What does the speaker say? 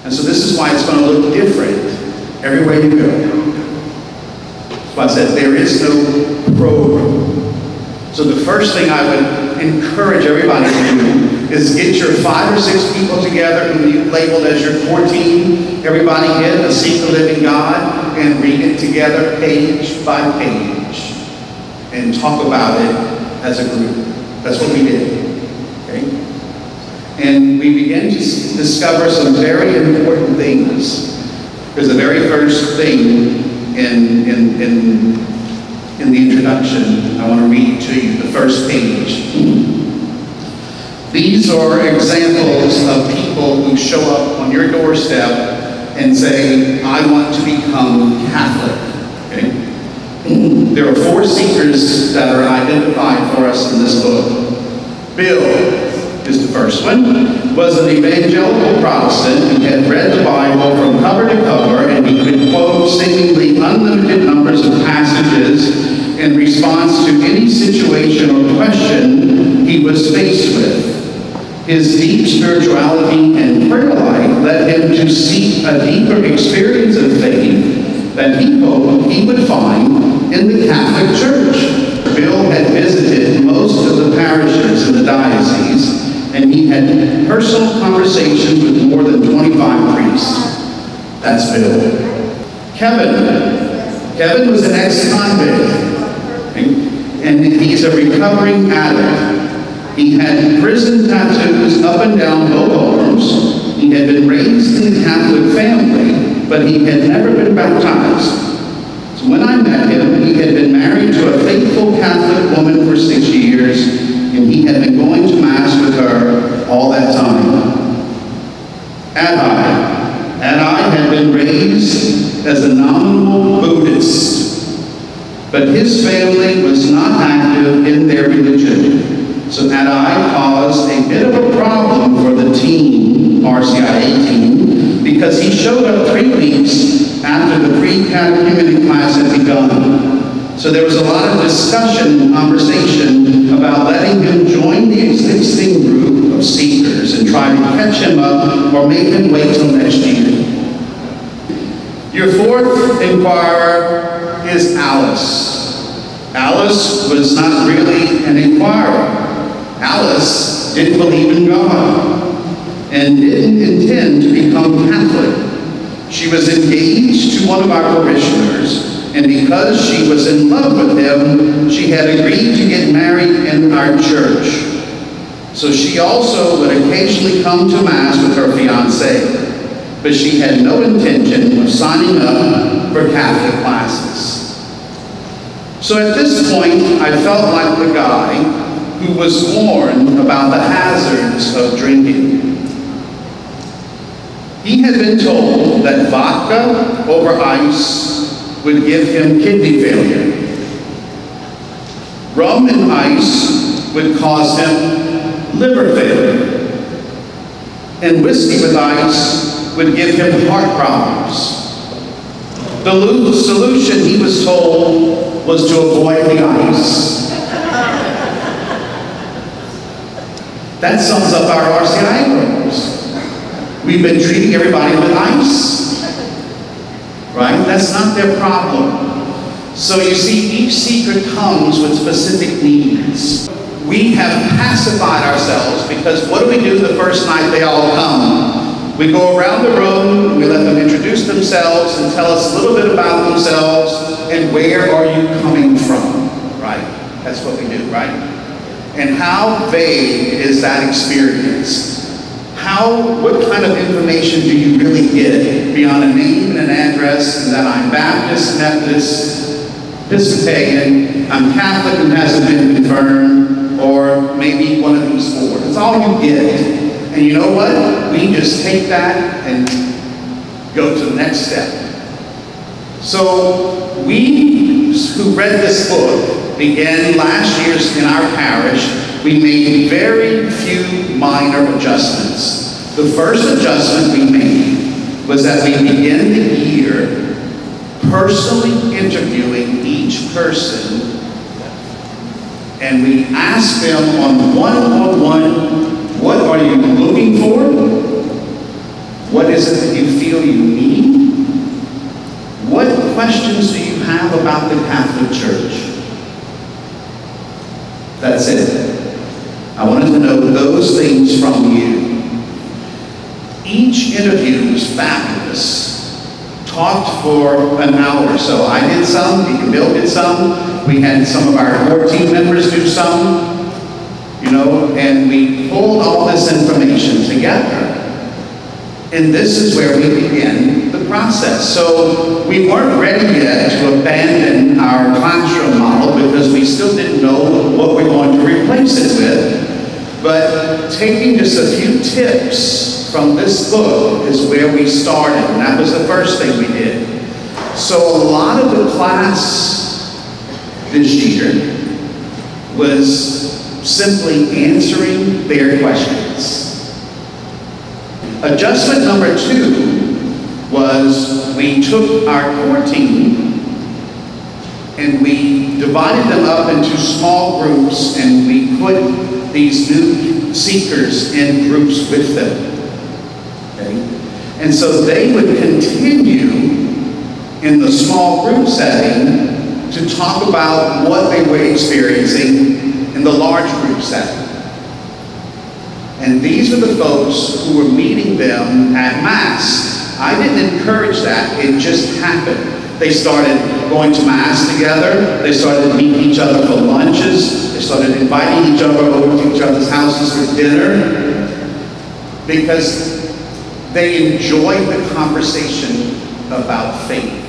And so this is why it's going to look different everywhere you go. That's why I said there is no program. So the first thing I would encourage everybody to do is get your 5 or 6 people together who you've labeled as your core team. Everybody get a Seek the Living God and read it together page by page and talk about it as a group. That's what we did. Okay? And we began to discover some very important things. There's the very first thing in the introduction. I want to read to you the first page. These are examples of people who show up on your doorstep and say, I want to become Catholic. Okay? There are 4 seekers that are identified for us in this book. Bill is the first one, was an evangelical Protestant who had read the Bible from cover to cover, and he could quote seemingly unlimited numbers of passages in response to any situation or question he was faced with. His deep spirituality and prayer life led him to seek a deeper experience of faith that he hoped he would find in the Catholic Church. Bill had visited most of the parishes in the diocese, and he had personal conversations with more than 25 priests. That's Bill. Kevin was an ex-convict, and he's a recovering addict. He had prison tattoos up and down both arms. He had been raised in a Catholic family, but he had never been baptized. So when I met him, he had been married to a faithful Catholic woman for 6 years, and he had been going to Mass with her all that time. Adai had been raised as a nominal Buddhist, but his family was not active in their religion. So Adai caused a bit of a problem for the team, RCIA team, because he showed up 3 weeks after the pre-catechumenic class had begun. So there was a lot of discussion and conversation about letting him join the existing group of seekers and try to catch him up or make him wait till next year. Your 4th inquirer is Alice. Alice was not really an inquirer. Alice didn't believe in God and didn't intend to become Catholic. She was engaged to one of our parishioners, and because she was in love with him, she had agreed to get married in our church. So she also would occasionally come to Mass with her fiancé, but she had no intention of signing up for Catholic classes. So at this point, I felt like the guy who was warned about the hazards of drinking. He had been told that vodka over ice would give him kidney failure. Rum and ice would cause him liver failure. And whiskey with ice would give him heart problems. The solution, he was told, was to avoid the ice. That sums up our RCIA programs. We've been treating everybody with ice, right? That's not their problem. So you see, each seeker comes with specific needs. We have pacified ourselves because what do the first night they all come? We go around the room, we let them introduce themselves and tell us a little bit about themselves and where are you coming from, right? That's what we do, right? And how vague is that experience? What kind of information do you really get beyond a name and an address and that I'm Baptist, Methodist, Episcopalian, I'm Catholic and hasn't been confirmed, or maybe one of these 4. That's all you get. And you know what? We just take that and go to the next step. So we who read this book began last year in our parish. We made very few minor adjustments. The first adjustment we made was that we began the year personally interviewing each person, and we asked them on one-on-one, what are you looking for? What is it that you feel you need? What questions do you have about the Catholic Church? That's it. I wanted to know those things from you. Each interview was fabulous. Talked for an hour or so. I did some, Deacon Bill did some. We had some of our 14 members do some, you know, and we pulled all this information together. And this is where we begin the process. So we weren't ready yet to abandon our classroom model because we still didn't know what we're going to replace it with. But taking just a few tips from this book is where we started, and that was the first thing we did. So a lot of the class this year was simply answering their questions. Adjustment number 2 was we took our core team and we divided them up into small groups, and we put these new seekers in groups with them. Okay? And so they would continue in the small group setting to talk about what they were experiencing in the large group setting. And these are the folks who were meeting them at Mass. I didn't encourage that, it just happened. They started going to Mass together, they started meeting each other for lunches, they started inviting each other over to each other's houses for dinner, because they enjoyed the conversation about faith.